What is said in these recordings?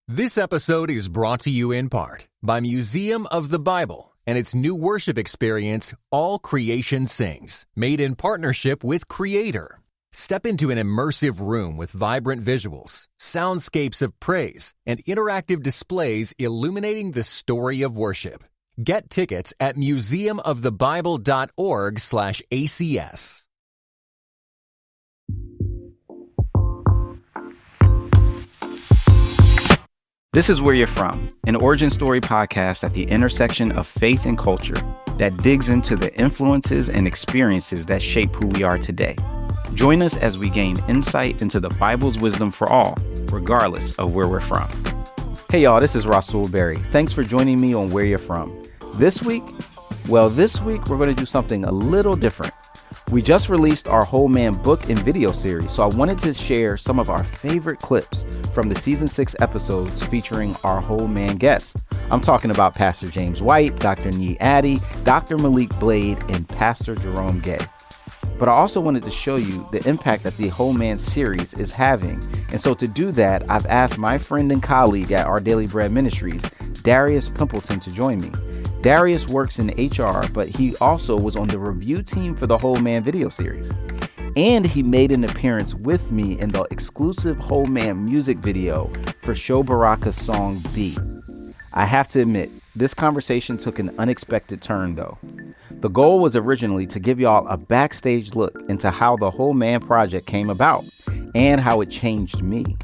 This episode is brought to you in part by Museum of the Bible and its new worship experience, All Creation Sings, made in partnership with Creator. Step into an immersive room with vibrant visuals, soundscapes of praise, and interactive displays illuminating the story of worship. Get tickets at museumofthebible.org/ACS. This is Where You're From, an origin story podcast at the intersection of faith and culture that digs into the influences and experiences that shape who we are today. Join us as we gain insight into the Bible's wisdom for all, regardless of where we're from. Hey y'all, this is Rasool. Thanks for joining me on Where You're From. This week we're going to do something a little different. We just released our Whole Man book and video series, so I wanted to share some of our favorite clips from the season 6 episodes featuring our Whole Man guests. I'm talking about Pastor James White, Dr. Nii Addy, Dr. Maliek Blade, and Pastor Jerome Gay. But I also wanted to show you the impact that the Whole Man series is having. And so to do that, I've asked my friend and colleague at Our Daily Bread Ministries, Darius Pimpleton, to join me. Darius works in HR, but he also was on the review team for the Whole Man video series. And he made an appearance with me in the exclusive Whole Man music video for Show Baraka's song B. I have to admit, this conversation took an unexpected turn though. The goal was originally to give y'all a backstage look into how the Whole Man project came about and how it changed me.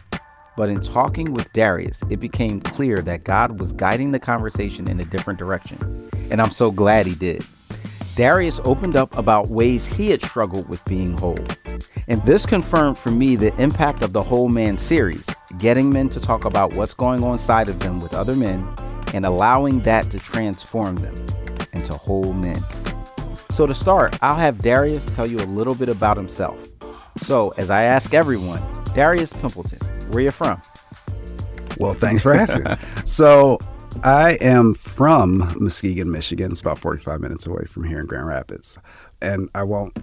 But in talking with Darius, it became clear that God was guiding the conversation in a different direction. And I'm so glad he did. Darius opened up about ways he had struggled with being whole. And this confirmed for me the impact of the Whole Man series, getting men to talk about what's going on inside of them with other men and allowing that to transform them into whole men. So to start, I'll have Darius tell you a little bit about himself. So as I ask everyone, Darius Pimpleton, where you from? Well, thanks for asking. So I am from Muskegon, Michigan. It's about 45 minutes away from here in Grand Rapids. And I won't,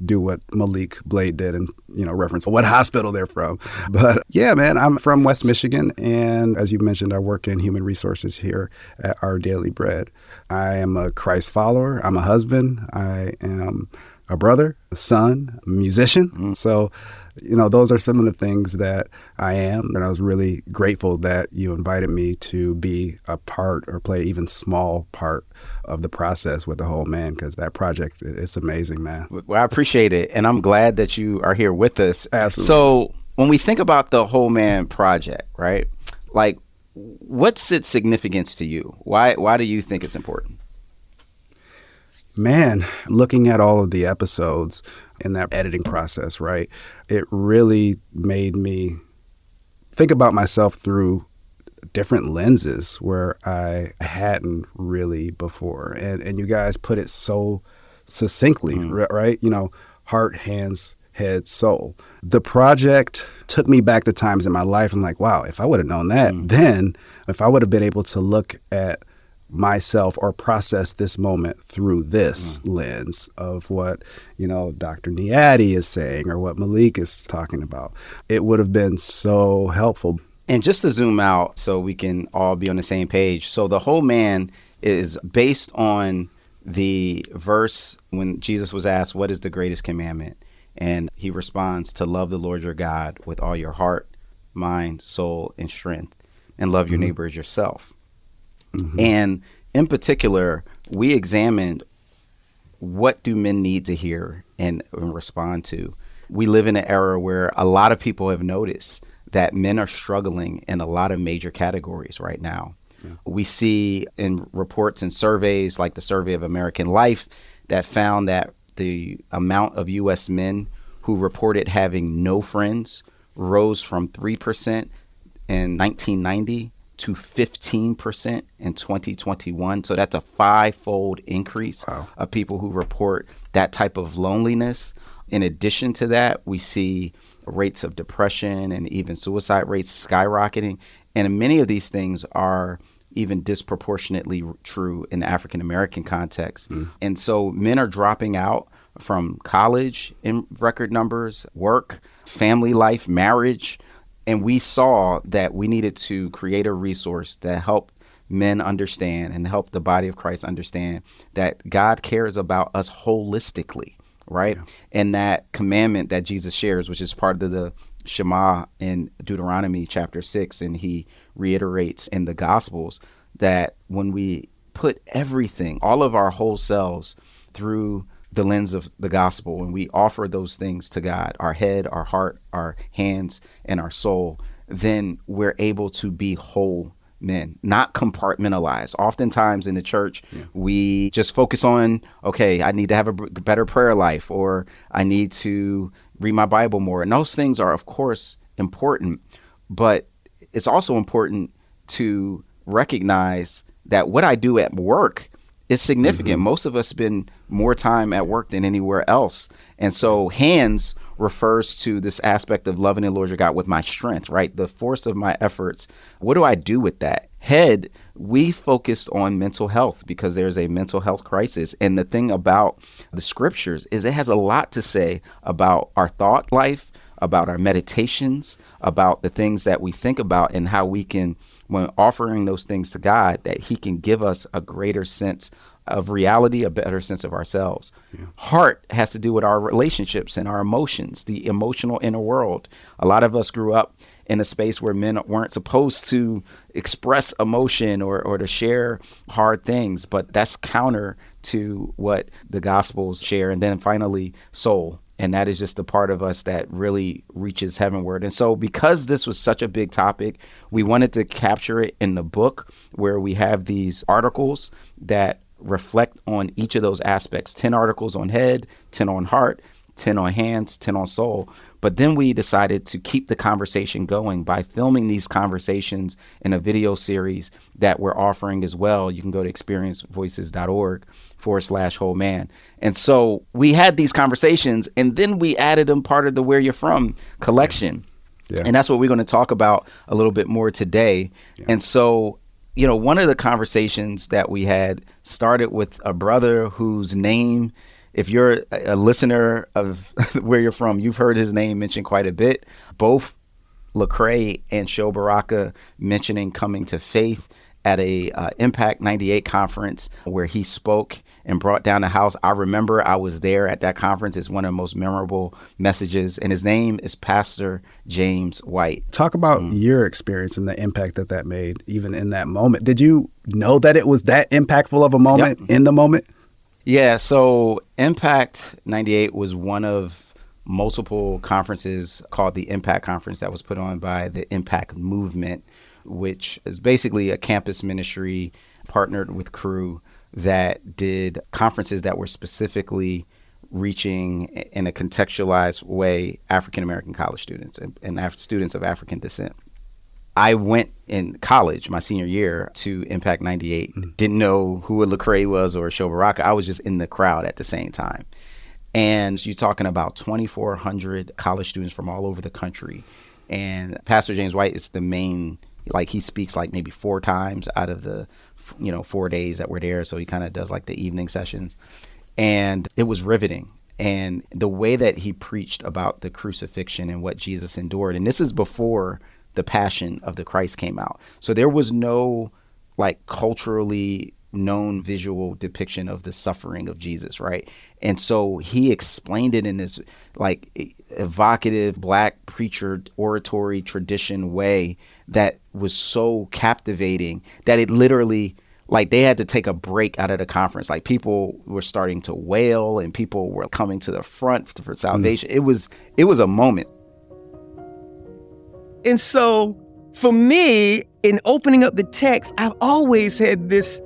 do what Maliek Blade did and, reference what hospital they're from. But yeah, man, I'm from West Michigan. And as you mentioned, I work in human resources here at Our Daily Bread. I am a Christ follower. I'm a husband. I am a brother, a son, a musician. So, those are some of the things that I am. And I was really grateful that you invited me to be a part or play even small part of the process with the Whole Man, because that project, it's amazing, man. Well, I appreciate it. And I'm glad that you are here with us. Absolutely. So when we think about the Whole Man project, right? Like, what's its significance to you? Why do you think it's important? Man, looking at all of the episodes in that editing process, right, it really made me think about myself through different lenses where I hadn't really before. And you guys put it so succinctly, right? Heart, hands, head, soul. The project took me back to times in my life. I'm like, wow, if I would have known that, then if I would have been able to look at myself or process this moment through this lens of what, Dr. Nii Addy is saying or what Maliek is talking about, it would have been so helpful. And just to zoom out so we can all be on the same page. So the Whole Man is based on the verse when Jesus was asked, what is the greatest commandment? And he responds to love the Lord your God with all your heart, mind, soul, and strength, and love your neighbor as yourself. And in particular, we examined what do men need to hear and respond to. We live in an era where a lot of people have noticed that men are struggling in a lot of major categories right now. Yeah. We see in reports and surveys like the Survey of American Life that found that the amount of U.S. men who reported having no friends rose from 3% in 1990 to 15% in 2021. So that's a 5-fold increase of people who report that type of loneliness. In addition to that, we see rates of depression and even suicide rates skyrocketing. And many of these things are even disproportionately true in the African American context. And so men are dropping out from college in record numbers, work, family life, marriage, And we saw that we needed to create a resource that helped men understand and help the body of Christ understand that God cares about us holistically, right? Yeah. And that commandment that Jesus shares, which is part of the Shema in Deuteronomy chapter 6, and he reiterates in the Gospels, that when we put everything, all of our whole selves, through the lens of the gospel, and we offer those things to God, our head, our heart, our hands, and our soul, then we're able to be whole men, not compartmentalized. Oftentimes in the church, we just focus on, okay, I need to have a better prayer life, or I need to read my Bible more. And those things are, of course, important, but it's also important to recognize that what I do at work is significant. Most of us spend more time at work than anywhere else. And so hands refers to this aspect of loving the Lord your God with my strength, right? The force of my efforts. What do I do with that? Head, we focused on mental health because there's a mental health crisis. And the thing about the scriptures is it has a lot to say about our thought life, about our meditations, about the things that we think about, and how we can, when offering those things to God, that he can give us a greater sense of reality, a better sense of ourselves. Heart has to do with our relationships and our emotions, the emotional inner world. A lot of us grew up in a space where men weren't supposed to express emotion or to share hard things, but that's counter to what the Gospels share. And then finally, soul. And that is just the part of us that really reaches heavenward. And so because this was such a big topic, we wanted to capture it in the book, where we have these articles that reflect on each of those aspects. 10 articles on head, 10 on heart, 10 on hands, 10 on soul. But then we decided to keep the conversation going by filming these conversations in a video series that we're offering as well. You can go to experiencevoices.org/whole man. And so we had these conversations, and then we added them part of the Where You're From collection. Yeah. And that's what we're going to talk about a little bit more today. Yeah. And so, you know, one of the conversations that we had started with a brother whose name, if you're a listener of Where You're From, you've heard his name mentioned quite a bit. Both Lecrae and Sho Baraka mentioning coming to faith at a Impact 98 conference where he spoke and brought down the house. I remember I was there at that conference. It's one of the most memorable messages. And his name is Pastor James White. Talk about your experience and the impact that that made, even in that moment. Did you know that it was that impactful of a moment in the moment? Yeah, so Impact 98 was one of multiple conferences called the Impact Conference that was put on by the Impact Movement, which is basically a campus ministry partnered with Cru that did conferences that were specifically reaching in a contextualized way African-American college students and students of African descent. I went in college, my senior year, to Impact 98. Didn't know who Lecrae was or Sho Baraka. I was just in the crowd at the same time. And you're talking about 2,400 college students from all over the country. And Pastor James White is the main, like he speaks like maybe 4 times out of the 4 days that we're there. So he kind of does like the evening sessions. And it was riveting. And the way that he preached about the crucifixion and what Jesus endured. And this is before the Passion of the Christ came out. So there was no like culturally known visual depiction of the suffering of Jesus, right? And so he explained it in this like evocative Black preacher oratory tradition way that was so captivating that it literally, like, they had to take a break out of the conference. Like, people were starting to wail and people were coming to the front for salvation. It was a moment. And so for me, in opening up the text, I've always had this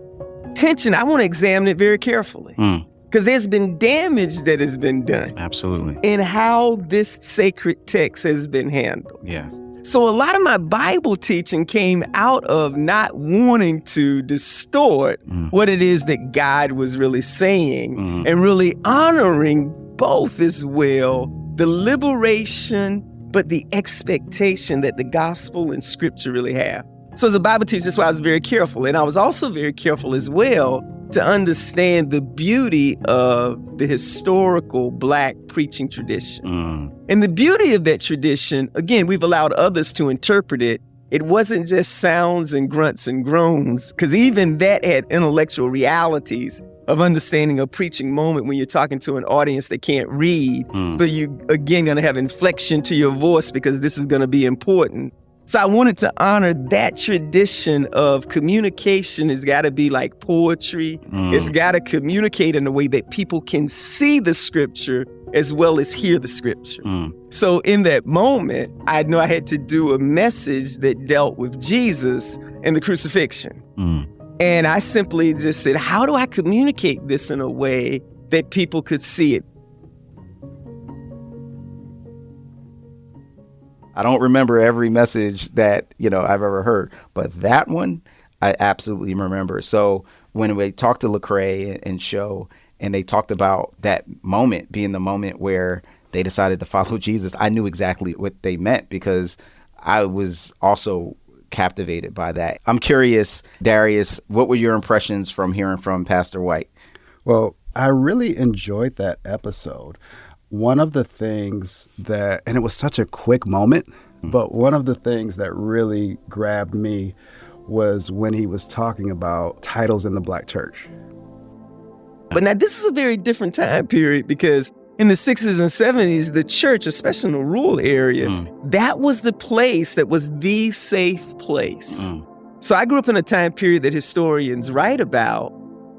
tension. I want to examine it very carefully because there's been damage that has been done. Absolutely. In how this sacred text has been handled. Yeah. So a lot of my Bible teaching came out of not wanting to distort what it is that God was really saying and really honoring both as well, the liberation, but the expectation that the gospel and scripture really have. So as a Bible teacher, that's why I was very careful. And I was also very careful as well to understand the beauty of the historical Black preaching tradition. And the beauty of that tradition, again, we've allowed others to interpret it. It wasn't just sounds and grunts and groans, because even that had intellectual realities of understanding a preaching moment when you're talking to an audience that can't read. So you, again, going to have inflection to your voice because this is going to be important. So I wanted to honor that tradition of communication. Has got to be like poetry. It's got to communicate in a way that people can see the scripture as well as hear the scripture. So in that moment, I knew I had to do a message that dealt with Jesus and the crucifixion. And I simply just said, how do I communicate this in a way that people could see it? I don't remember every message that, I've ever heard, but that one I absolutely remember. So when we talked to Lecrae and Show, and they talked about that moment being the moment where they decided to follow Jesus, I knew exactly what they meant because I was also captivated by that. I'm curious, Darius, what were your impressions from hearing from Pastor White? Well, I really enjoyed that episode. One of the things that, and it was such a quick moment, but one of the things that really grabbed me was when he was talking about titles in the Black church. But now this is a very different time period because in the 60s and 70s, the church, especially in the rural area, that was the place that was the safe place. So I grew up in a time period that historians write about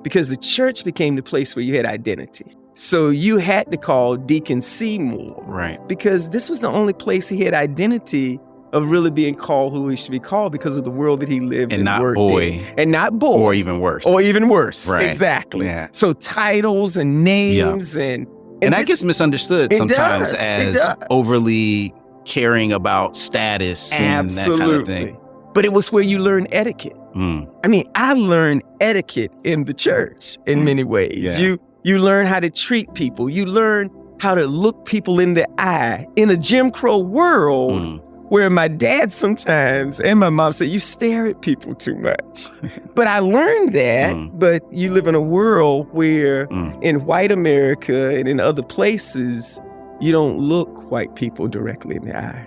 because the church became the place where you had identity. So you had to call Deacon Seymour. Right. Because this was the only place he had identity of really being called who he should be called because of the world that he lived and not worked boy. in. And not boy. Or even worse. Or even worse. Right. Exactly. Yeah. So titles and names and that gets misunderstood sometimes does. as overly caring about status and that kind of thing. But it was where you learn etiquette. I mean, I learned etiquette in the church in many ways. Yeah. You learn how to treat people. You learn how to look people in the eye. In a Jim Crow world where my dad sometimes and my mom said, you stare at people too much. But I learned that, but you live in a world where in white America and in other places, you don't look white people directly in the eye.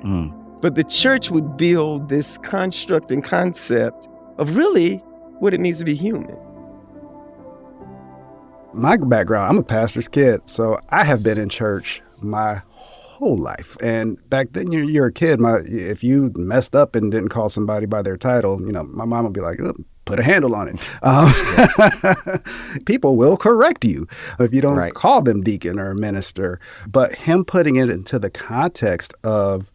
But the church would build this construct and concept of really what it means to be human. My background, I'm a pastor's kid, so I have been in church my whole life. And back then, you're a kid. If you messed up and didn't call somebody by their title, my mom would be like, oh, put a handle on it. People will correct you if you don't call them deacon or minister. But him putting it into the context of,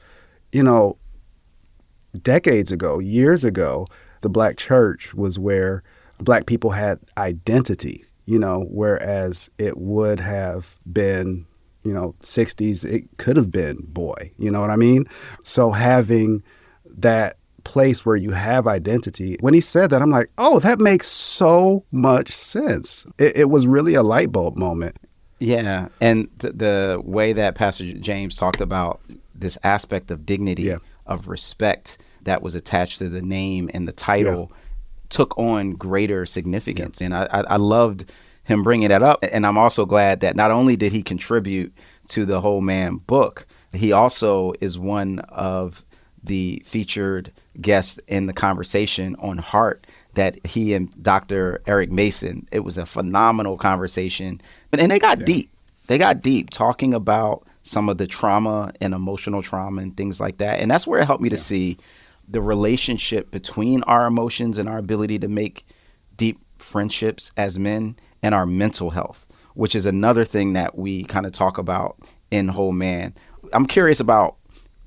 decades ago, years ago, the Black church was where Black people had identity. Whereas it would have been, 60s, it could have been boy, you know what I mean? So having that place where you have identity, when he said that, I'm like, oh, that makes so much sense. It was really a light bulb moment. Yeah. And the way that Pastor James talked about this aspect of dignity, of respect that was attached to the name and the title took on greater significance. And I loved him bringing that up. And I'm also glad that not only did he contribute to the Whole Man book, he also is one of the featured guests in the conversation on Heart that he and Dr. Eric Mason, it was a phenomenal conversation. And they got deep. They got deep talking about some of the trauma and emotional trauma and things like that. And that's where it helped me to see the relationship between our emotions and our ability to make deep friendships as men and our mental health, which is another thing that we kind of talk about in Whole Man. I'm curious about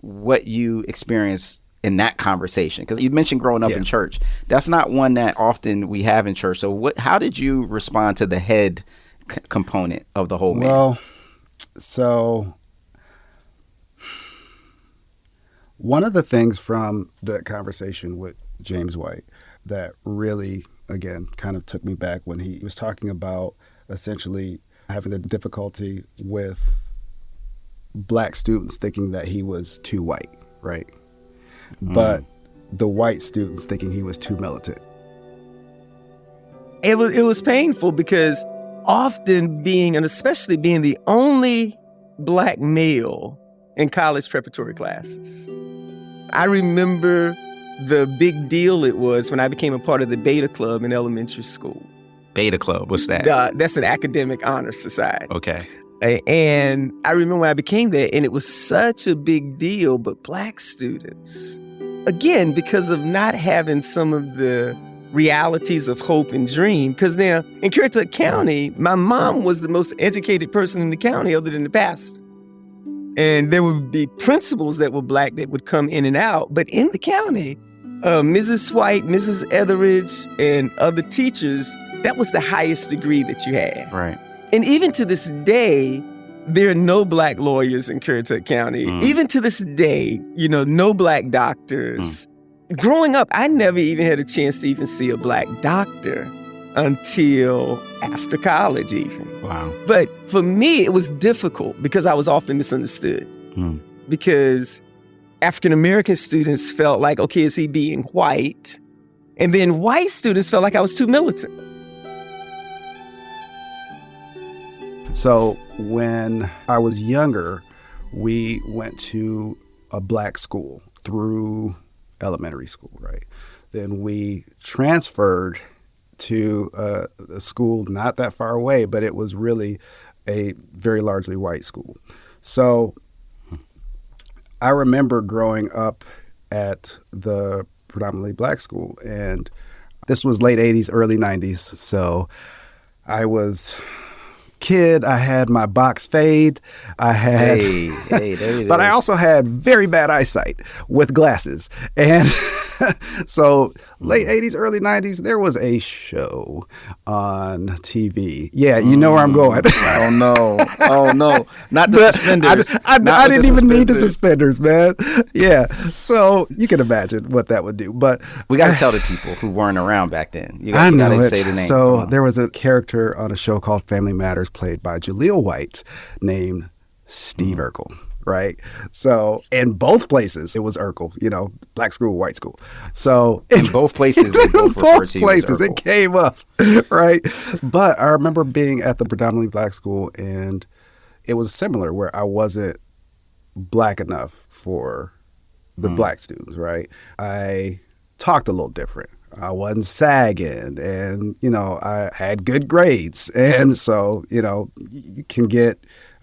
what you experienced in that conversation, because you mentioned growing up in church. That's not one that often we have in church. So how did you respond to the head component of the Whole Man? Well, so one of the things from the conversation with James White that really, again, kind of took me back when he was talking about essentially having the difficulty with Black students thinking that he was too white, right? But the white students thinking he was too militant. It was painful because often especially being the only Black male in college preparatory classes. I remember the big deal it was when I became a part of the Beta Club in elementary school. Beta Club, what's that? That's an academic honor society. Okay. And I remember when I became that, and it was such a big deal, but Black students, again, because of not having some of the realities of hope and dream, because now in Currituck County, my mom was the most educated person in the county other than the pastor. And there would be principals that were Black that would come in and out. But in the county, Mrs. White, Mrs. Etheridge, and other teachers, that was the highest degree that you had. Right. And even to this day, there are no Black lawyers in Currituck County. Even to this day, no Black doctors. Growing up, I never even had a chance to even see a Black doctor until after college even. Wow. But for me, it was difficult because I was often misunderstood. Because African-American students felt like, okay, is he being white? And then white students felt like I was too militant. So when I was younger, we went to a Black school through elementary school, right? Then we transferred to a school not that far away, but it was really a very largely white school. So I remember growing up at the predominantly Black school, and this was late 80s, early 90s. So I was kid. I had my box fade. I had, but I also had very bad eyesight with glasses. And so late 80s, early 90s, there was a show on TV. Yeah, you know where I'm going. Oh, no. Not the suspenders. I didn't even need the suspenders, man. Yeah. So you can imagine what that would do. But we got to tell the people who weren't around back then. I know it. Say the name. So there was a character on a show called Family Matters played by Jaleel White named Steve Urkel. Right. So in both places, it was Urkel, Black school, white school. So in both places, they both it came up. Right. But I remember being at the predominantly Black school, and it was similar where I wasn't Black enough for the Black students. Right. I talked a little different. I wasn't sagging, and, I had good grades. And so, you can get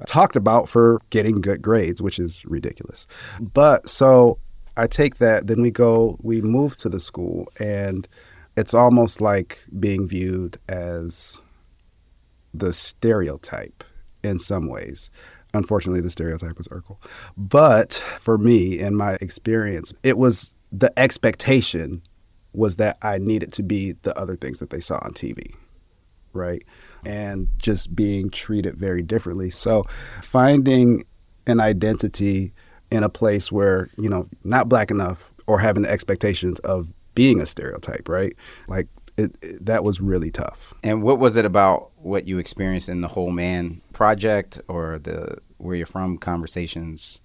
talked about for getting good grades, which is ridiculous. But so I take that, then we move to the school, and it's almost like being viewed as the stereotype in some ways. Unfortunately, the stereotype was Urkel. But for me, in my experience, it was the expectation was that I needed to be the other things that they saw on TV, right? And just being treated very differently. So finding an identity in a place where, not Black enough or having the expectations of being a stereotype, right? Like that was really tough. And what was it about what you experienced in the Whole Man Project or the Where You're From conversations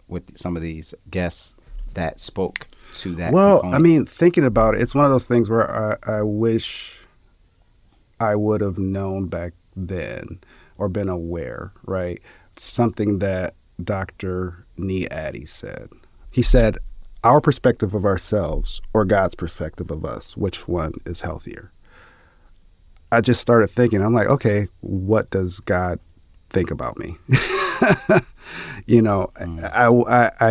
with some of these guests that spoke to that? Well, component? Thinking about it, it's one of those things where I wish I would have known back then or been aware, right? Something that Dr. Nii Addy said. He said, our perspective of ourselves or God's perspective of us, which one is healthier? I just started thinking, I'm like, okay, what does God think about me? I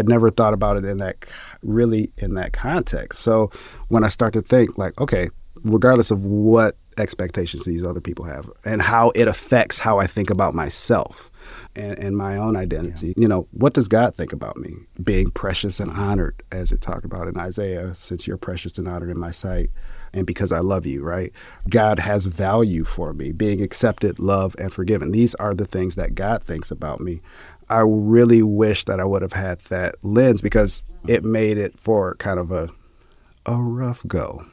never thought about it in that context. So when I start to think like, okay, regardless of what expectations these other people have and how it affects how I think about myself and my own identity, what does God think about me? Being precious and honored, as it talked about in Isaiah, since you're precious and honored in my sight, and because I love you, right? God has value for me, being accepted, loved, and forgiven. These are the things that God thinks about me. I really wish that I would have had that lens because it made it for kind of a rough go.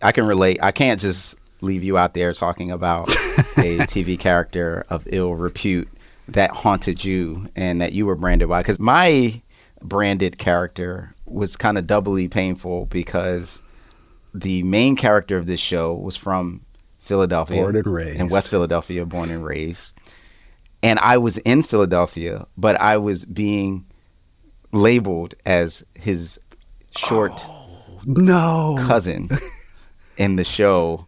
I can relate. I can't just leave you out there talking about a TV character of ill repute that haunted you and that you were branded by. Because my branded character was kind of doubly painful because the main character of this show was from Philadelphia. Born and raised. In West Philadelphia, born and raised. And I was in Philadelphia, but I was being labeled as his short cousin in the show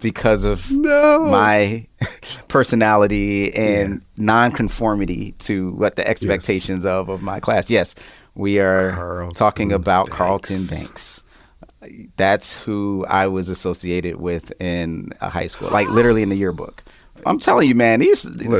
because of my personality and nonconformity to what the expectations of my class. Yes, we are talking about Carlton Banks. That's who I was associated with in high school, like literally in the yearbook. I'm telling you, man,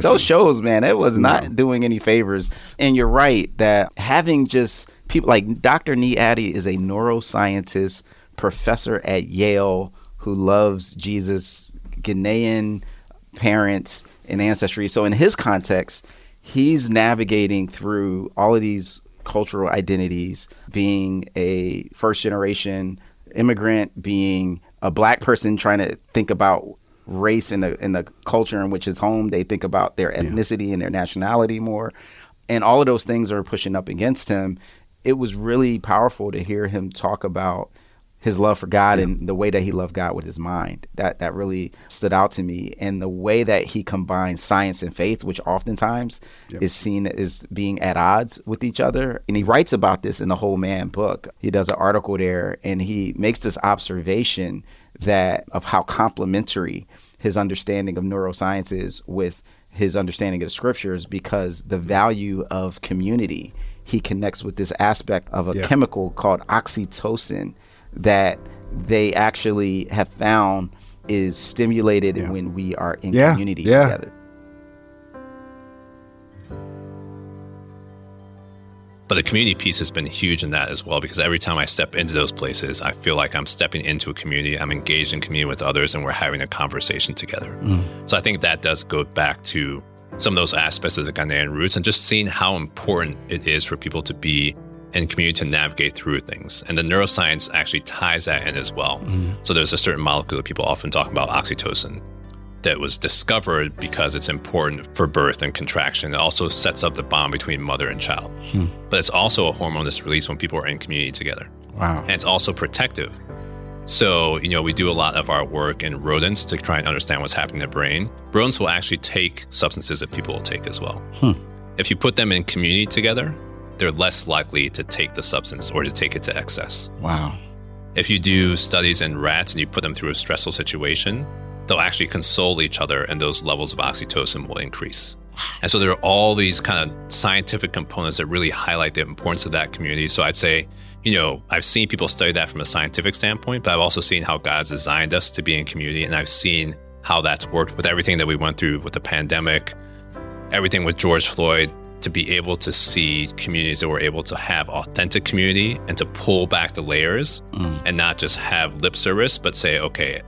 those shows, man, it was not doing any favors. And you're right that having just people like Dr. Nii Addy is a neuroscientist professor at Yale who loves Jesus, Ghanaian parents and ancestry. So in his context, he's navigating through all of these cultural identities, being a first generation immigrant, being a Black person trying to think about race in the culture in which is home. They think about their ethnicity and their nationality more. And all of those things are pushing up against him. It was really powerful to hear him talk about his love for God and the way that he loved God with his mind. That really stood out to me. And the way that he combines science and faith, which oftentimes is seen as being at odds with each other. And he writes about this in the Whole Man book. He does an article there, and he makes this observation that of how complementary his understanding of neuroscience is with his understanding of the scriptures, because the value of community, he connects with this aspect of a chemical called oxytocin that they actually have found is stimulated when we are in community together. But the community piece has been huge in that as well, because every time I step into those places, I feel like I'm stepping into a community, I'm engaged in community with others, and we're having a conversation together. So I think that does go back to some of those aspects of the Ghanaian roots and just seeing how important it is for people to be in community to navigate through things. And the neuroscience actually ties that in as well. So there's a certain molecule that people often talk about, oxytocin, that was discovered because it's important for birth and contraction. It also sets up the bond between mother and child. But it's also a hormone that's released when people are in community together. Wow. And it's also protective. So, we do a lot of our work in rodents to try and understand what's happening in the brain. Rodents will actually take substances that people will take as well. If you put them in community together, they're less likely to take the substance or to take it to excess. Wow. If you do studies in rats and you put them through a stressful situation, they'll actually console each other and those levels of oxytocin will increase. And so there are all these kind of scientific components that really highlight the importance of that community. So I'd say, I've seen people study that from a scientific standpoint, but I've also seen how God's designed us to be in community. And I've seen how that's worked with everything that we went through with the pandemic, everything with George Floyd, to be able to see communities that were able to have authentic community and to pull back the layers and not just have lip service, but say, okay,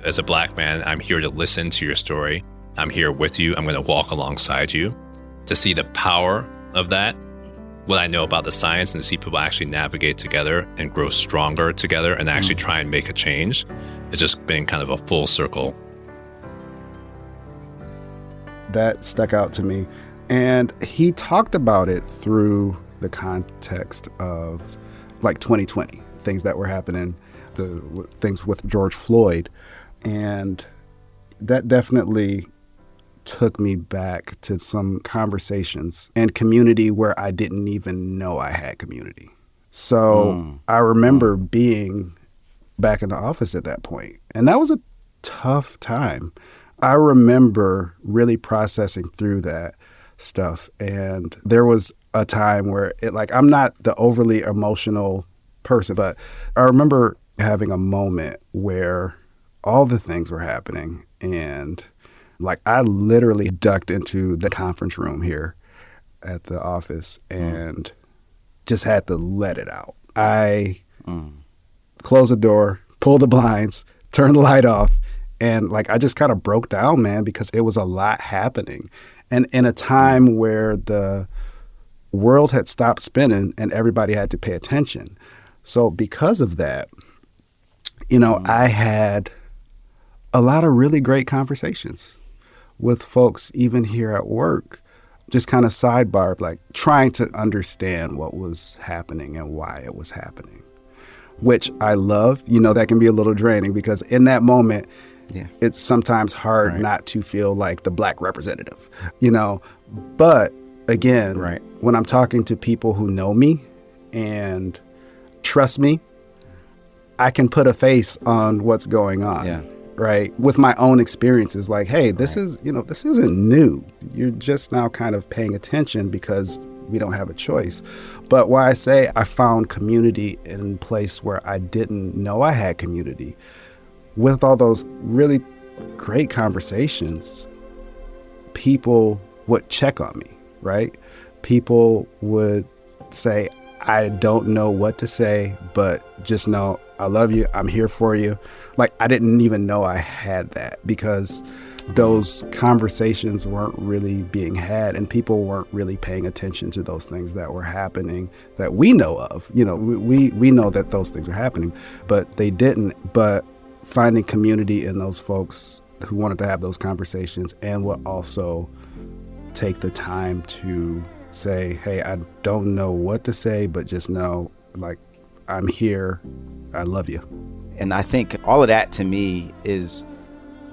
as a Black man, I'm here to listen to your story. I'm here with you. I'm going to walk alongside you. To see the power of that, what I know about the science, and to see people actually navigate together and grow stronger together and actually try and make a change, it's just been kind of a full circle. That stuck out to me. And he talked about it through the context of like 2020, things that were happening, the things with George Floyd. And that definitely took me back to some conversations and community where I didn't even know I had community. So I remember being back in the office at that point, and that was a tough time. I remember really processing through that stuff. And there was a time where I'm not the overly emotional person, but I remember having a moment where all the things were happening. And I literally ducked into the conference room here at the office and just had to let it out. I closed the door, pulled the blinds, turned the light off. And I just kind of broke down, man, because it was a lot happening. And in a time where the world had stopped spinning and everybody had to pay attention. So because of that, I had a lot of really great conversations with folks, even here at work, just kind of sidebar, trying to understand what was happening and why it was happening, which I love. That can be a little draining because in that moment, it's sometimes hard not to feel like the Black representative, But again, when I'm talking to people who know me and trust me, I can put a face on what's going on, right? With my own experiences, like, hey, this is, this isn't new. You're just now kind of paying attention because we don't have a choice. But why I say I found community in a place where I didn't know I had community, with all those really great conversations, people would check on me, right? People would say, I don't know what to say, but just know I love you. I'm here for you. Like, I didn't even know I had that because those conversations weren't really being had and people weren't really paying attention to those things that were happening that we know of. We know that those things are happening, but they didn't. But finding community in those folks who wanted to have those conversations and would also take the time to say, hey, I don't know what to say, but just know, like, I'm here. I love you. And I think all of that to me is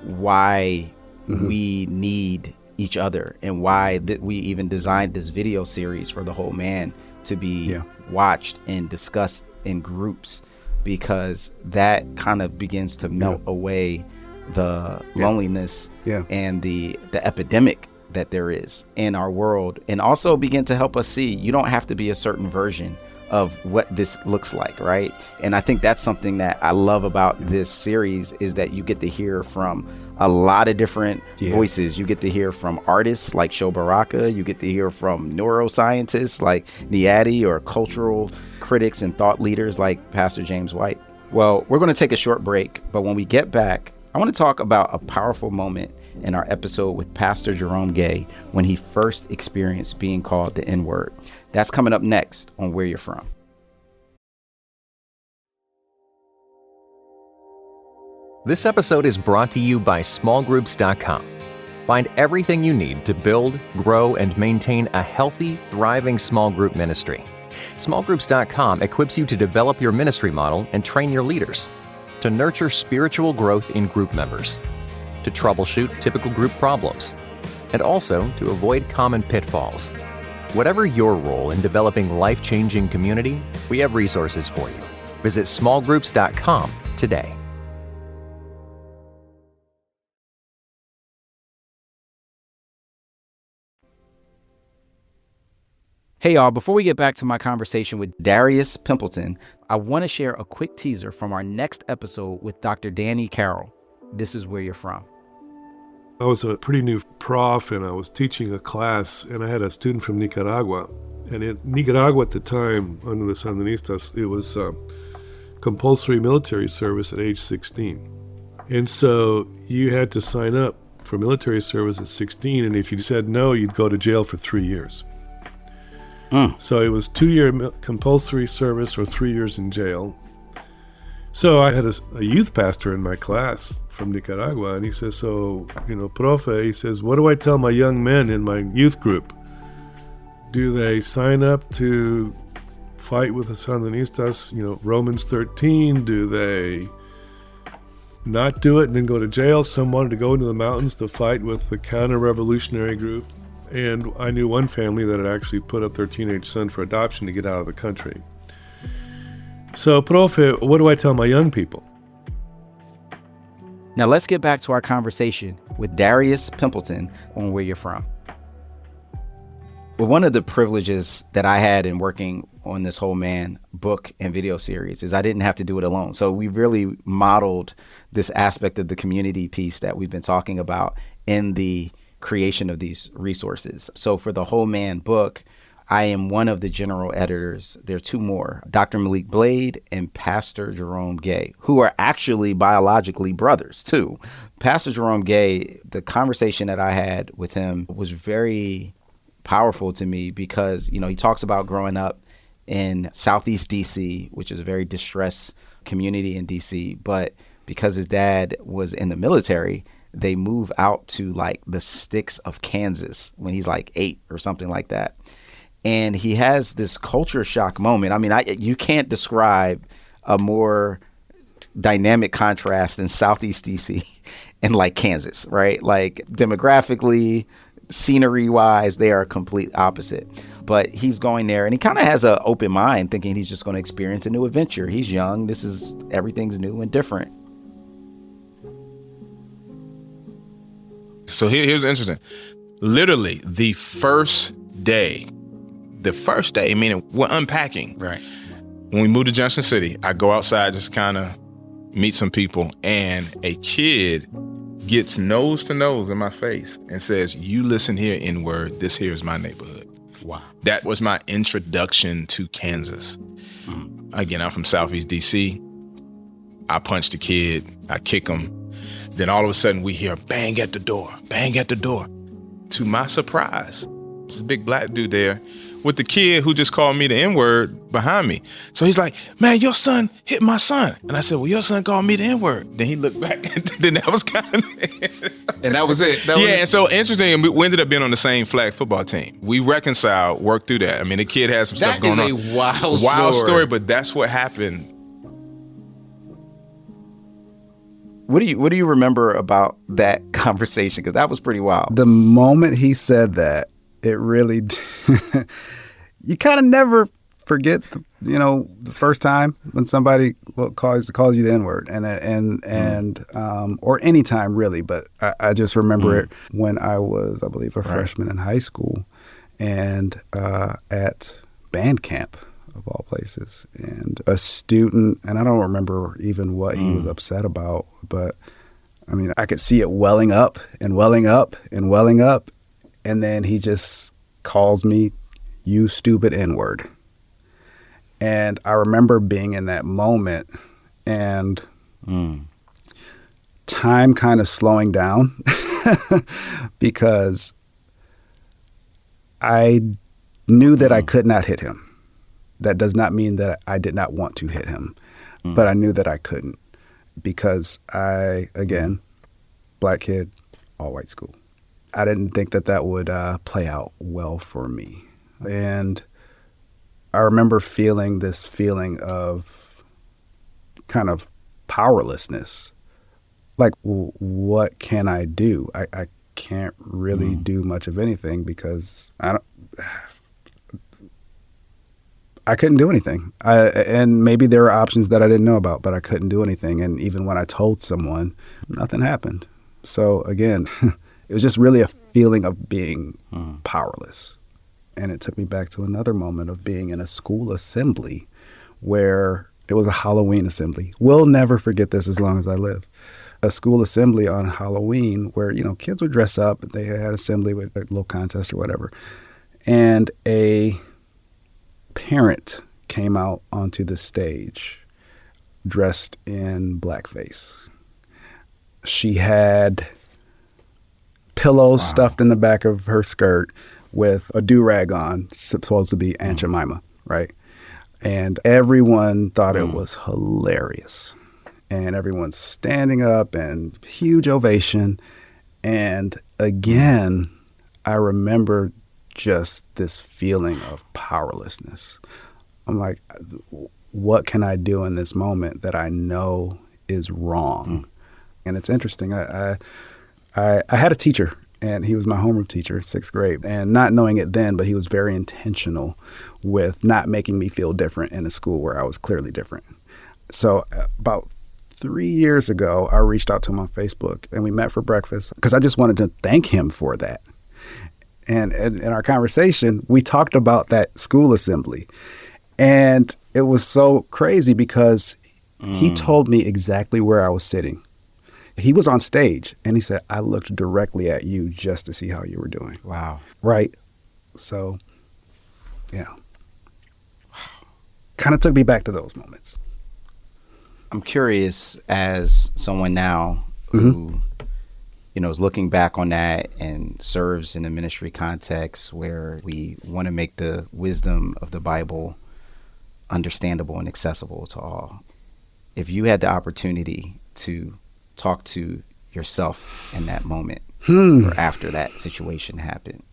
why we need each other and why we even designed this video series for The Whole Man to be watched and discussed in groups, because that kind of begins to melt away the loneliness and the epidemic that there is in our world, and also begin to help us see you don't have to be a certain version of what this looks like, right? And I think that's something that I love about this series, is that you get to hear from a lot of different voices. You get to hear from artists like Sho Baraka. You get to hear from neuroscientists like Nii Addy, or cultural critics and thought leaders like Pastor James White. Well, we're going to take a short break, but when we get back, I want to talk about a powerful moment in our episode with Pastor Jerome Gay when he first experienced being called the N-word. That's coming up next on Where You're From. This episode is brought to you by smallgroups.com. Find everything you need to build, grow, and maintain a healthy, thriving small group ministry. Smallgroups.com equips you to develop your ministry model and train your leaders, to nurture spiritual growth in group members, to troubleshoot typical group problems, and also to avoid common pitfalls. Whatever your role in developing life-changing community, we have resources for you. Visit smallgroups.com today. Hey y'all, before we get back to my conversation with Darius Pimpleton, I want to share a quick teaser from our next episode with Dr. Danny Carroll. This is Where You're From. I was a pretty new prof, and I was teaching a class, and I had a student from Nicaragua. And in Nicaragua at the time, under the Sandinistas, it was compulsory military service at age 16. And so you had to sign up for military service at 16, and if you said no, you'd go to jail for 3 years. So it was 2-year compulsory service or 3 years in jail. So I had a youth pastor in my class from Nicaragua, and he says, so, profe, he says, what do I tell my young men in my youth group? Do they sign up to fight with the Sandinistas, Romans 13? Do they not do it and then go to jail? Some wanted to go into the mountains to fight with the counter-revolutionary group. And I knew one family that had actually put up their teenage son for adoption to get out of the country. So, profe, what do I tell my young people? Now let's get back to our conversation with Darius Pimpleton on Where You're From. Well, one of the privileges that I had in working on this Whole Man book and video series is I didn't have to do it alone. So we really modeled this aspect of the community piece that we've been talking about in the creation of these resources. So for the Whole Man book, I am one of the general editors. There are two more, Dr. Maliek Blade and Pastor Jerome Gay, who are actually biologically brothers too. Pastor Jerome Gay, the conversation that I had with him was very powerful to me because, he talks about growing up in Southeast DC, which is a very distressed community in DC, but because his dad was in the military, they move out to like the sticks of Kansas when he's like 8 or something like that. And he has this culture shock moment. I mean, you can't describe a more dynamic contrast in Southeast DC and like Kansas, right? Like demographically, scenery wise, they are complete opposite. But he's going there and he kind of has an open mind, thinking he's just going to experience a new adventure. He's young. Everything's new and different. So here's interesting. Literally the first day, meaning we're unpacking. Right. When we moved to Junction City, I go outside, just kind of meet some people, and a kid gets nose to nose in my face and says, "You listen here, N-word, this here is my neighborhood." Wow. That was my introduction to Kansas. Again, I'm from Southeast DC. I punch the kid, I kick him. Then all of a sudden we hear bang at the door, bang at the door. To my surprise, there's a big black dude there with the kid who just called me the N-word behind me. So he's like, "Man, your son hit my son." And I said, "Well, your son called me the N-word." Then he looked back and then that was kind of And that was it. And so interesting, we ended up being on the same flag football team. We reconciled, worked through that. I mean, the kid had some stuff going on. That is a wild story, but that's what happened. What do you remember about that conversation? Because that was pretty wild. The moment he said that, it really, you kind of never forget, the first time when somebody calls you the N-word, and or any time really. But I just remember it when I was, I believe, a freshman in high school, and at band camp of all places, and a student, and I don't remember even what he was upset about, but I mean, I could see it welling up and welling up and welling up. And then he just calls me, "You stupid N-word." And I remember being in that moment and time kind of slowing down because I knew that I could not hit him. That does not mean that I did not want to hit him, but I knew that I couldn't because again, black kid, all white school. I didn't think that would play out well for me. And I remember feeling this feeling of kind of powerlessness. Like, what can I do? I can't really do much of anything because I couldn't do anything. And maybe there were options that I didn't know about, but I couldn't do anything. And even when I told someone, nothing happened. So again, it was just really a feeling of being powerless. And it took me back to another moment of being in a school assembly where it was a Halloween assembly. We'll never forget this as long as I live. A school assembly on Halloween where, kids would dress up. They had assembly with a little contest or whatever. And a parent came out onto the stage dressed in blackface. She had pillows stuffed in the back of her skirt with a do-rag on, supposed to be Aunt Jemima, right? And everyone thought it was hilarious. And everyone's standing up and huge ovation. And again, I remember just this feeling of powerlessness. I'm like, what can I do in this moment that I know is wrong? And it's interesting. I had a teacher, and he was my homeroom teacher, 6th grade. And not knowing it then, but he was very intentional with not making me feel different in a school where I was clearly different. So about 3 years ago, I reached out to him on Facebook, and we met for breakfast because I just wanted to thank him for that. And in our conversation, we talked about that school assembly. And it was so crazy because he told me exactly where I was sitting. He was on stage, and he said, "I looked directly at you just to see how you were doing." Wow. Right? So, yeah. Kind of took me back to those moments. I'm curious, as someone now who, is looking back on that and serves in a ministry context where we want to make the wisdom of the Bible understandable and accessible to all. If you had the opportunity to talk to yourself in that moment or after that situation happened,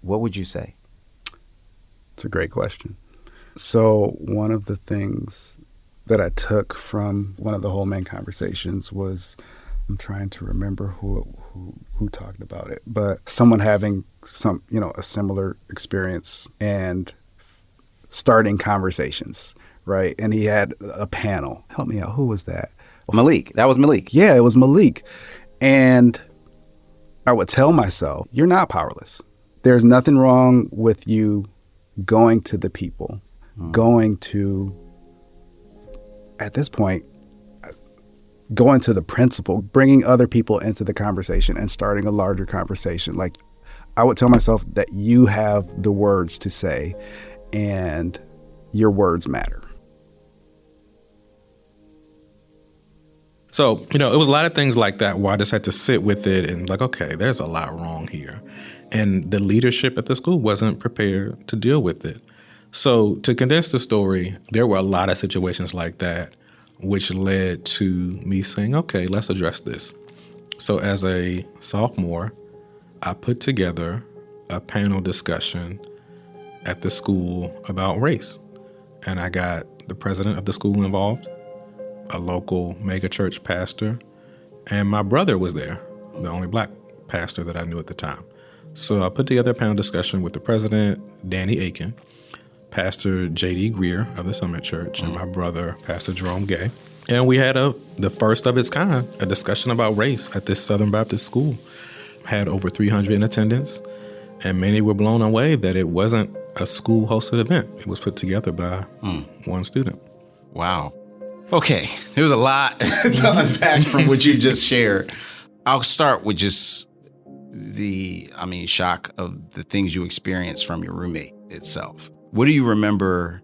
what would you say? It's a great question. So one of the things that I took from one of the whole man conversations was, I'm trying to remember who talked about it, but someone having a similar experience and starting conversations, right? And he had a panel. Help me out. Who was that? Maliek. That was Maliek. Yeah, it was Maliek. And I would tell myself, you're not powerless. There's nothing wrong with you going to the people, going to, at this point, going to the principal, bringing other people into the conversation and starting a larger conversation. Like, I would tell myself that you have the words to say and your words matter. So, it was a lot of things like that where I just had to sit with it and like, okay, there's a lot wrong here. And the leadership at the school wasn't prepared to deal with it. So to condense the story, there were a lot of situations like that, which led to me saying, okay, let's address this. So as a sophomore, I put together a panel discussion at the school about race. And I got the president of the school involved, a local mega church pastor, and my brother was there, the only black pastor that I knew at the time. So I put together a panel discussion with the president, Danny Aiken, Pastor J.D. Greer of the Summit Church, and my brother, Pastor Jerome Gay. And we had the first of its kind, a discussion about race at this Southern Baptist school. Had over 300 in attendance, and many were blown away that it wasn't a school-hosted event. It was put together by one student. Wow. Okay, there was a lot to unpack from what you just shared. I'll start with just shock of the things you experienced from your roommate itself. What do you remember?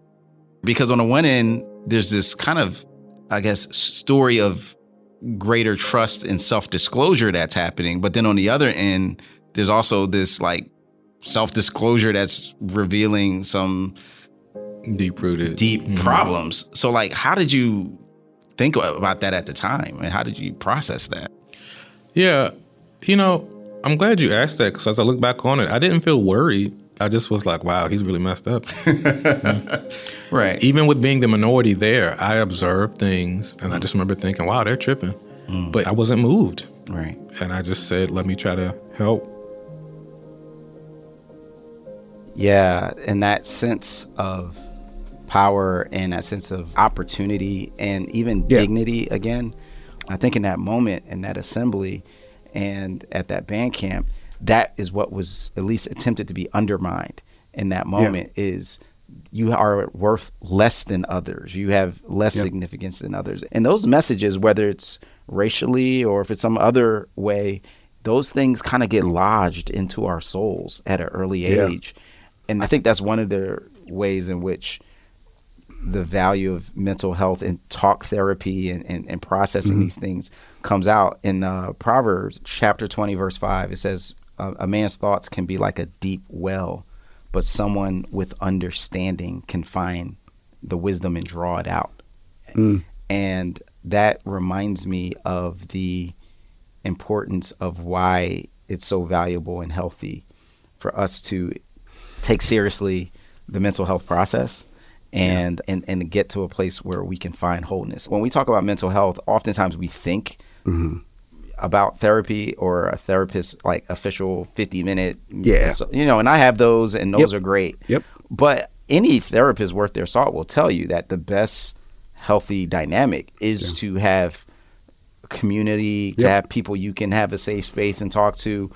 Because on the one end, there's this kind of, I guess, story of greater trust and self-disclosure that's happening. But then on the other end, there's also this like self-disclosure that's revealing some deep problems. So like, how did you think about that at the time? And how did you process that? Yeah, I'm glad you asked that, because as I look back on it, I didn't feel worried. I just was like, wow, he's really messed up. Right. Even with being the minority there, I observed things, and I just remember thinking, wow, they're tripping. But I wasn't moved. Right. And I just said, let me try to help. Yeah, and that sense of power and that sense of opportunity and even dignity again, I think in that moment, in that assembly and at that band camp, that is what was at least attempted to be undermined in that moment is you are worth less than others. You have less significance than others. And those messages, whether it's racially or if it's some other way, those things kind of get lodged into our souls at an early age. And I think that's one of the ways in which the value of mental health and talk therapy and processing these things comes out. In Proverbs chapter 20, verse 5, it says, a man's thoughts can be like a deep well, but someone with understanding can find the wisdom and draw it out. And that reminds me of the importance of why it's so valuable and healthy for us to take seriously the mental health process and get to a place where we can find wholeness. When we talk about mental health, oftentimes we think about therapy or a therapist, like official 50-minute, and I have those, and those are great. But any therapist worth their salt will tell you that the best healthy dynamic is to have community, to have people you can have a safe space and talk to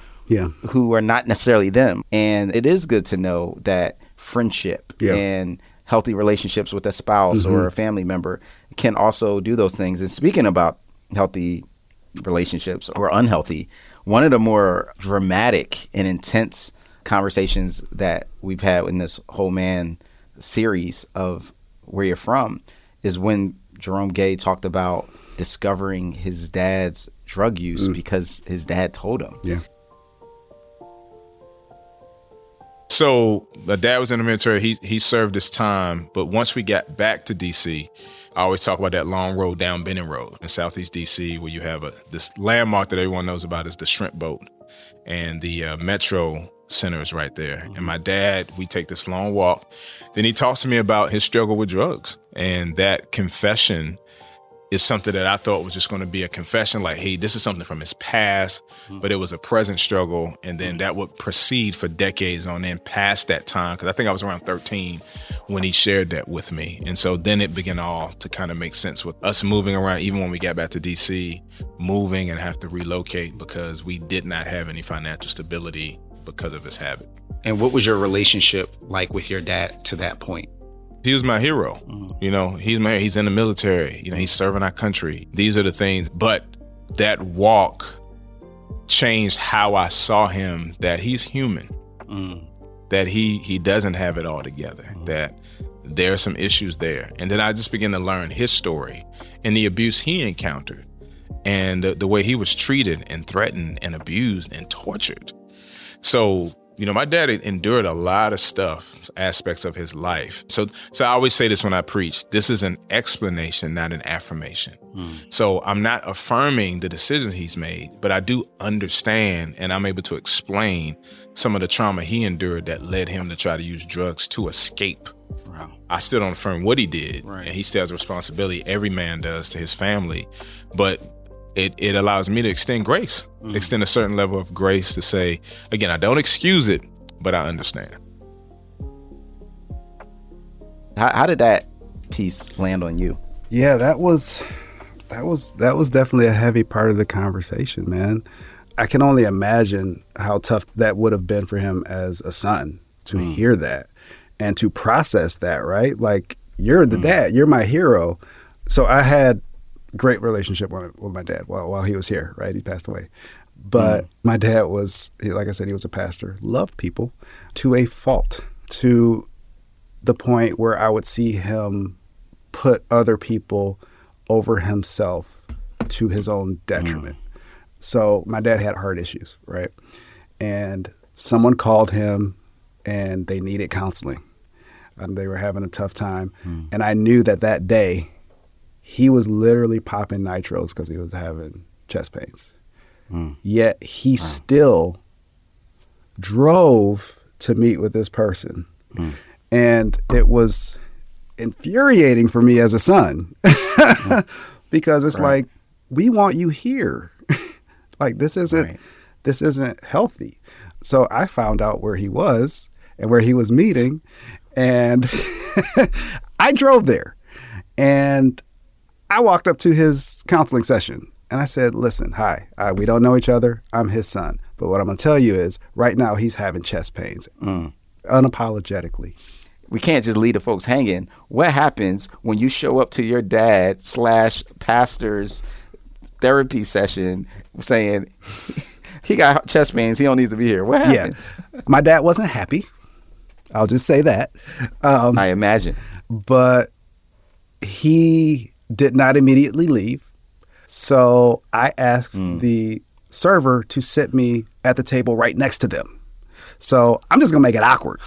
who are not necessarily them. And it is good to know that friendship and healthy relationships with a spouse or a family member can also do those things. And speaking about healthy relationships or unhealthy, one of the more dramatic and intense conversations that we've had in this whole man series of Where You're From is when Jerome Gay talked about discovering his dad's drug use because his dad told him. So my dad was in the military. He served his time. But once we got back to D.C., I always talk about that long road down Benning Road in Southeast D.C., where you have this landmark that everyone knows about is the shrimp boat. And the Metro centers right there. And my dad, we take this long walk. Then he talks to me about his struggle with drugs. And that confession is something that I thought was just going to be a confession, like, hey, this is something from his past, but it was a present struggle. And then that would proceed for decades on end past that time. Because I think I was around 13 when he shared that with me. And so then it began all to kind of make sense with us moving around, even when we got back to DC, moving and have to relocate because we did not have any financial stability because of his habit. And what was your relationship like with your dad to that point? He was my hero. You know, he's in the military. You know, he's serving our country. These are the things. But that walk changed how I saw him, that he's human, that he doesn't have it all together, that there are some issues there. And then I just began to learn his story and the abuse he encountered and the way he was treated and threatened and abused and tortured. So, you know, my dad endured a lot of stuff, aspects of his life. So I always say this when I preach, this is an explanation, not an affirmation. So I'm not affirming the decisions he's made, but I do understand and I'm able to explain some of the trauma he endured that led him to try to use drugs to escape. Wow. I still don't affirm what he did, and he still has a responsibility, every man does, to his family, but it allows me to extend grace, extend a certain level of grace to say, again, I don't excuse it, but I understand. How did that piece land on you? Yeah, that was definitely a heavy part of the conversation, man. I can only imagine how tough that would have been for him as a son to hear that and to process that, right? Like, you're the dad, you're my hero. So I had great relationship with my dad while he was here, right? He passed away. But my dad was, like I said, he was a pastor, loved people to a fault, to the point where I would see him put other people over himself to his own detriment. So my dad had heart issues, right? And someone called him and they needed counseling. They were having a tough time. And I knew that day he was literally popping nitros because he was having chest pains. Yet he still drove to meet with this person. And it was infuriating for me as a son because it's like, we want you here. Like, this isn't healthy. So I found out where he was and where he was meeting, and I drove there and I walked up to his counseling session and I said, listen, hi, we don't know each other. I'm his son. But what I'm going to tell you is right now he's having chest pains, unapologetically. We can't just leave the folks hanging. What happens when you show up to your dad/pastor's therapy session saying he got chest pains, he don't need to be here? What happens? Yeah. My dad wasn't happy. I'll just say that. I imagine. But he did not immediately leave. So I asked the server to sit me at the table right next to them. So I'm just going to make it awkward.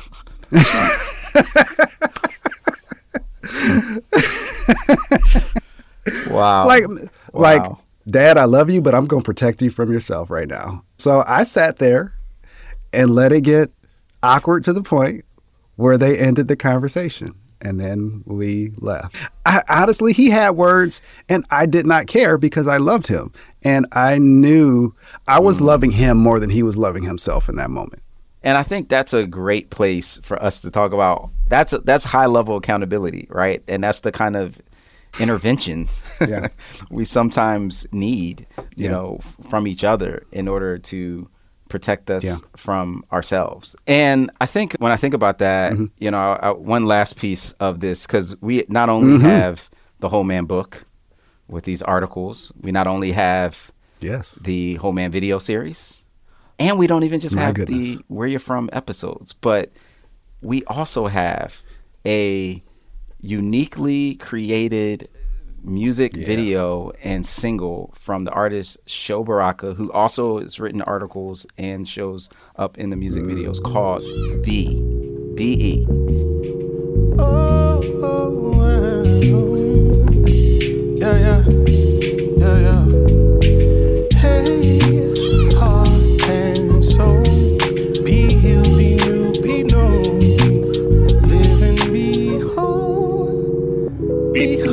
Wow. Like, Dad, I love you, but I'm going to protect you from yourself right now. So I sat there and let it get awkward to the point where they ended the conversation. And then we left. Honestly, he had words and I did not care because I loved him. And I knew I was loving him more than he was loving himself in that moment. And I think that's a great place for us to talk about. That's high level accountability, right? And that's the kind of interventions we sometimes need, you know, from each other in order to protect us from ourselves. And I think when I think about that, you know, one last piece of this, because we not only have the Whole Man book with these articles, we not only have the Whole Man video series, and we don't even just have the Where You're From episodes, but we also have a uniquely created music video and single from the artist Sho Baraka, who also has written articles and shows up in the music videos, called B.E. Hey, heart and soul, be healed.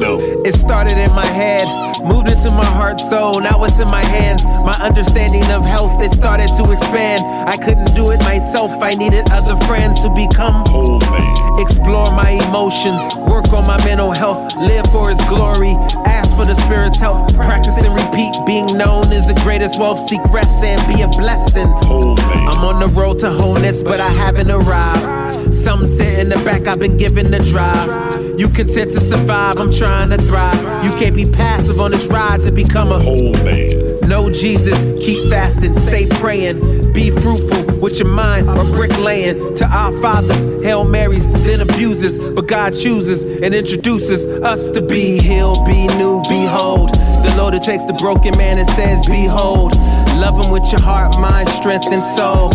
It started in my head, moved into my heart, soul, now it's in my hands. My understanding of health, it started to expand. I couldn't do it myself, I needed other friends to become whole man. Explore my emotions, work on my mental health, live for His glory, ask for the Spirit's help, practice and repeat. Being known is the greatest wealth, seek rest and be a blessing. I'm on the road to wholeness, but I haven't arrived. Some sit in the back, I've been given the drive. You content to survive, I'm trying to thrive. You can't be passive on this ride to become a whole man. Know Jesus, keep fasting, stay praying. Be fruitful with your mind or bricklaying. To our fathers, Hail Marys, then abuses. But God chooses and introduces us to be healed, be new, behold. The Lord who takes the broken man and says, behold. Love Him with your heart, mind, strength, and soul.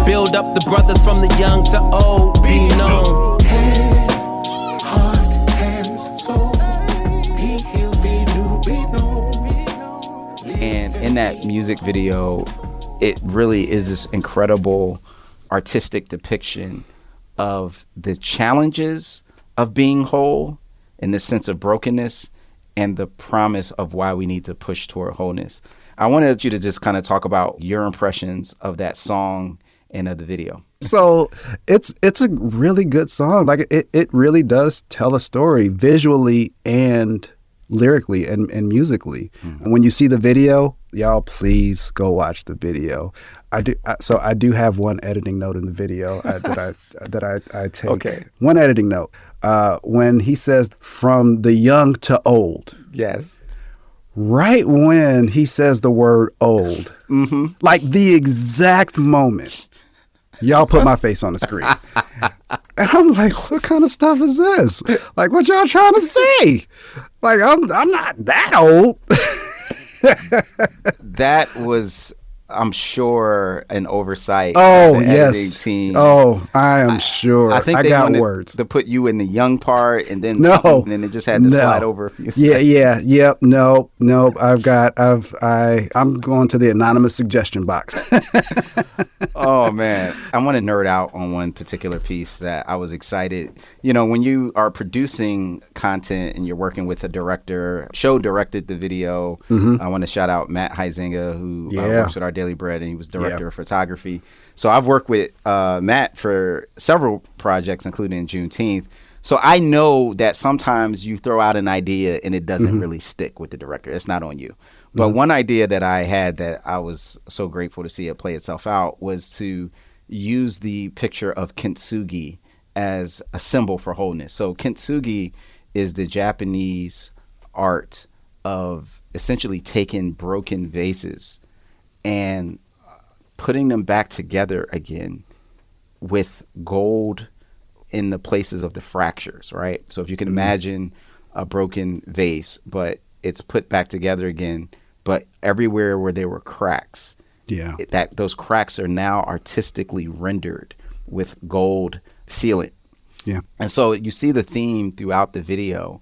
Build up the brothers from the young to old. Be known. Head, heart, hands, soul. Be healed, be new, be known. And in that music video, it really is this incredible artistic depiction of the challenges of being whole and this sense of brokenness and the promise of why we need to push toward wholeness. I wanted you to just kind of talk about your impressions of that song and of the video. So it's a really good song. Like it really does tell a story visually and lyrically and musically. And when you see the video, y'all please go watch the video. I do have one editing note in the video that I take. Okay. One editing note. When he says from the young to old. Yes. Right when he says the word old, like the exact moment, y'all put my face on the screen. And I'm like, what kind of stuff is this? Like, what y'all trying to say? Like, I'm not that old. That was, I'm sure, an oversight. Oh, of the editing team. Oh, I am sure. I think I they got wanted words to put you in the young part, and then it just had to slide over a few. Yep. No. I'm going to the anonymous suggestion box. Oh man, I want to nerd out on one particular piece that I was excited. You know, when you are producing content and you're working with a director, Show directed the video. I want to shout out Matt Huizinga, who works with Our Daily Bread, and he was director of photography. So I've worked with Matt for several projects, including Juneteenth. So I know that sometimes you throw out an idea and it doesn't really stick with the director. It's not on you. But one idea that I had that I was so grateful to see it play itself out was to use the picture of kintsugi as a symbol for wholeness. So kintsugi is the Japanese art of essentially taking broken vases and putting them back together again with gold in the places of the fractures, right? So if you can imagine a broken vase, but it's put back together again, but everywhere where there were cracks, those cracks are now artistically rendered with gold sealant. Yeah. And so you see the theme throughout the video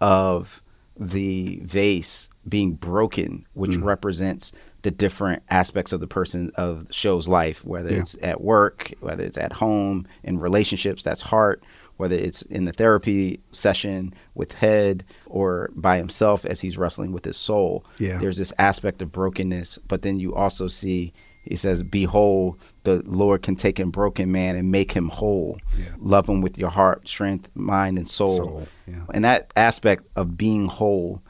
of the vase being broken, which represents the different aspects of the show's life, whether it's at work, whether it's at home, in relationships, that's heart, whether it's in the therapy session with head or by himself as he's wrestling with his soul. Yeah. There's this aspect of brokenness, but then you also see, he says, behold, the Lord can take a broken man and make him whole. Yeah. Love him with your heart, strength, mind, and soul. And that aspect of being whole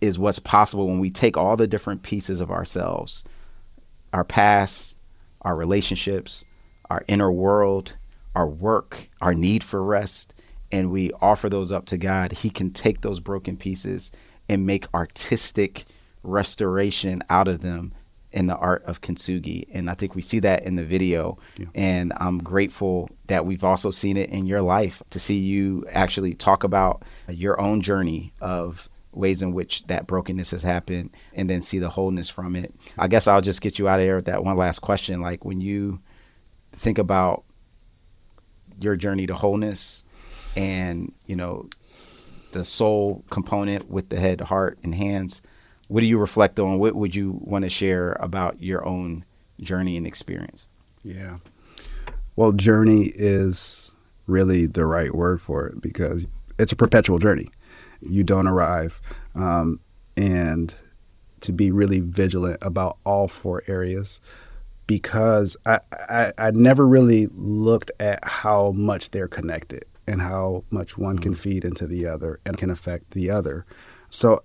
is what's possible when we take all the different pieces of ourselves, our past, our relationships, our inner world, our work, our need for rest, and we offer those up to God. He can take those broken pieces and make artistic restoration out of them in the art of kintsugi. And I think we see that in the video. And I'm grateful that we've also seen it in your life, to see you actually talk about your own journey of ways in which that brokenness has happened and then see the wholeness from it. I guess I'll just get you out of here with that one last question. Like, when you think about your journey to wholeness and, you know, the soul component with the head, heart, and hands, what do you reflect on? What would you want to share about your own journey and experience? Yeah. Well, journey is really the right word for it, because it's a perpetual journey. you don't arrive. And to be really vigilant about all 4 areas, because I never really looked at how much they're connected and how much one can feed into the other and can affect the other. So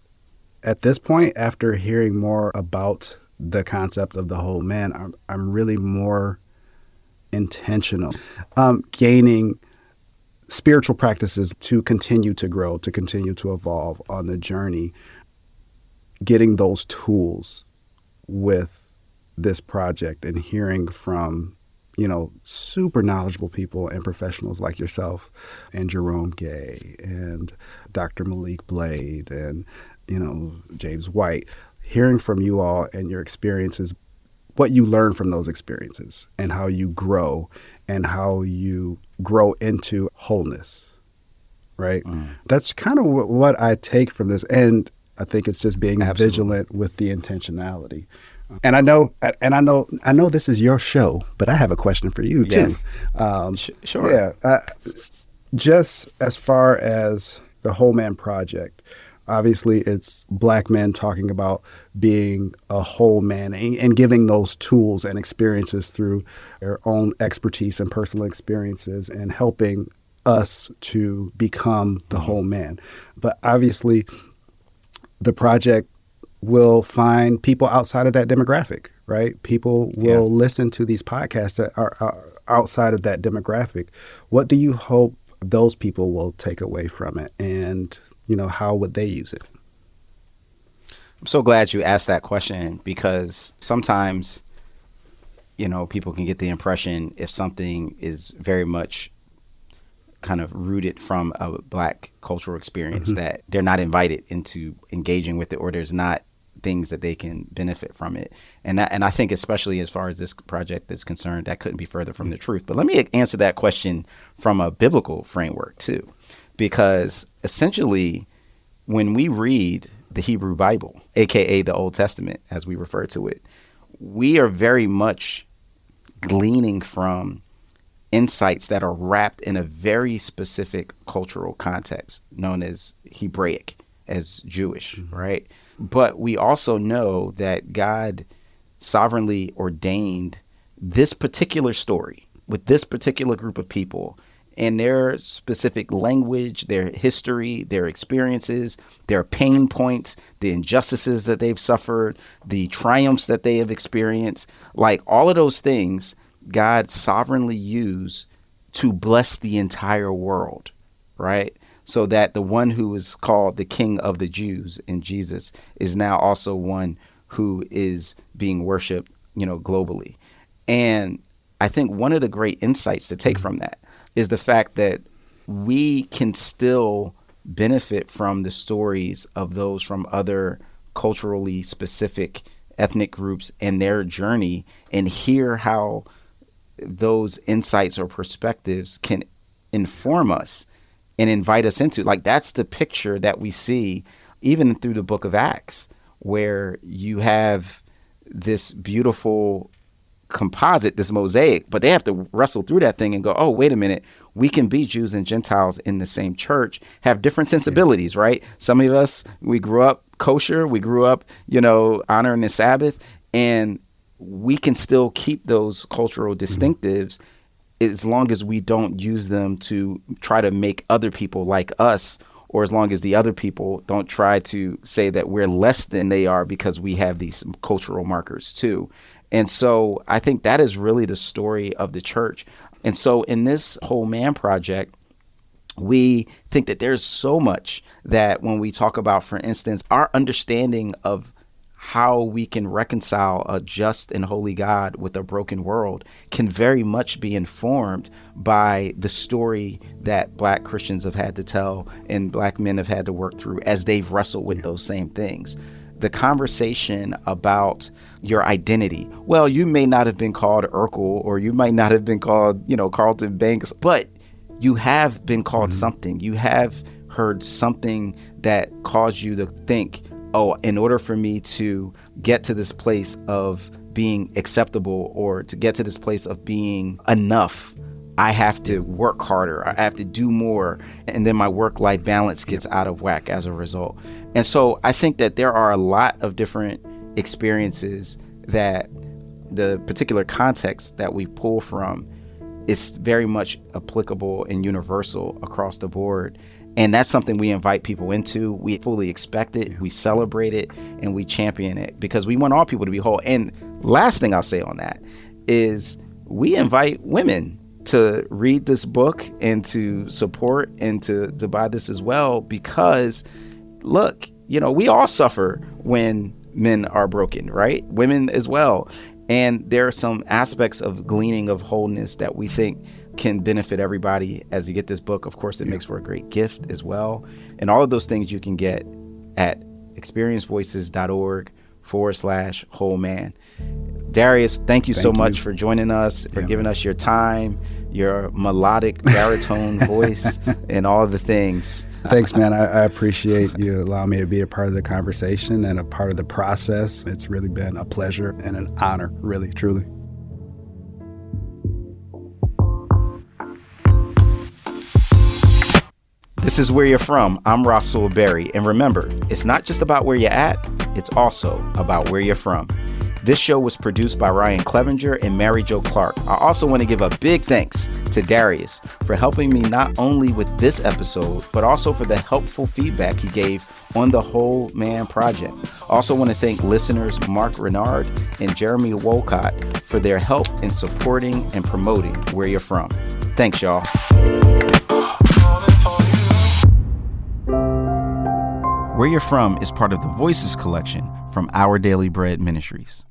at this point, after hearing more about the concept of the whole man, I'm really more intentional, gaining spiritual practices to continue to grow, to continue to evolve on the journey, getting those tools with this project and hearing from, super knowledgeable people and professionals like yourself and Jerome Gay and Dr. Maliek Blade and, James White, hearing from you all and your experiences, what you learn from those experiences and how you grow into wholeness, right? That's kind of what I take from this. And I think it's just being vigilant with the intentionality. And I know this is your show, but I have a question for you too. Sure. Yeah. Just as far as the Whole Man Project, obviously it's Black men talking about being a whole man and giving those tools and experiences through their own expertise and personal experiences and helping us to become the whole man. But obviously the project will find people outside of that demographic, right? People will listen to these podcasts that are outside of that demographic. What do you hope those people will take away from it? And, how would they use it? I'm so glad you asked that question, because sometimes, people can get the impression if something is very much kind of rooted from a Black cultural experience that they're not invited into engaging with it, or there's not things that they can benefit from it. And I think especially as far as this project is concerned, that couldn't be further from the truth. But let me answer that question from a biblical framework too, because essentially when we read the Hebrew Bible, aka the Old Testament as we refer to it, we are very much gleaning from insights that are wrapped in a very specific cultural context known as Hebraic, as Jewish, right? But we also know that God sovereignly ordained this particular story with this particular group of people and their specific language, their history, their experiences, their pain points, the injustices that they've suffered, the triumphs that they have experienced, like all of those things God sovereignly used to bless the entire world, right? So that the one who is called the King of the Jews in Jesus is now also one who is being worshiped, globally. And I think one of the great insights to take from that is the fact that we can still benefit from the stories of those from other culturally specific ethnic groups and their journey, and hear how those insights or perspectives can inform us and invite us into, like, that's the picture that we see even through the book of Acts, where you have this beautiful composite, this mosaic, but they have to wrestle through that thing and go, oh, wait a minute, we can be Jews and Gentiles in the same church, have different sensibilities, right? Some of us, we grew up kosher, we grew up, honoring the Sabbath, and we can still keep those cultural distinctives as long as we don't use them to try to make other people like us, or as long as the other people don't try to say that we're less than they are because we have these cultural markers too. And so I think that is really the story of the church. And so in this Whole Man Project, we think that there's so much that when we talk about, for instance, our understanding of how we can reconcile a just and holy God with a broken world can very much be informed by the story that Black Christians have had to tell and Black men have had to work through as they've wrestled with those same things. The conversation about your identity. Well, you may not have been called Urkel, or you might not have been called, Carlton Banks, but you have been called something. You have heard something that caused you to think, oh, in order for me to get to this place of being acceptable, or to get to this place of being enough, I have to work harder, I have to do more, and then my work-life balance gets out of whack as a result. And so I think that there are a lot of different experiences that the particular context that we pull from is very much applicable and universal across the board. And that's something we invite people into. We fully expect it, we celebrate it, and we champion it because we want all people to be whole. And last thing I'll say on that is we invite women to read this book and to support and to buy this as well, because look, you know, we all suffer when men are broken, right? Women as well. And there are some aspects of gleaning of wholeness that we think can benefit everybody as you get this book. Of course, it makes for a great gift as well. And all of those things you can get at experiencevoices.org/whole man. Darius, thank you so much for joining us, for giving us your time, your melodic baritone voice, and all the things. Thanks, man. I appreciate you allowing me to be a part of the conversation and a part of the process. It's really been a pleasure and an honor, really, truly. This is Where You're From. I'm Rasool Berry. And remember, it's not just about where you're at, it's also about where you're from. This show was produced by Ryan Clevenger and Mary Jo Clark. I also want to give a big thanks to Darius for helping me not only with this episode, but also for the helpful feedback he gave on the Whole Man Project. I also want to thank listeners Mark Renard and Jeremy Wolcott for their help in supporting and promoting Where You're From. Thanks, y'all. Where You're From is part of the Voices collection from Our Daily Bread Ministries.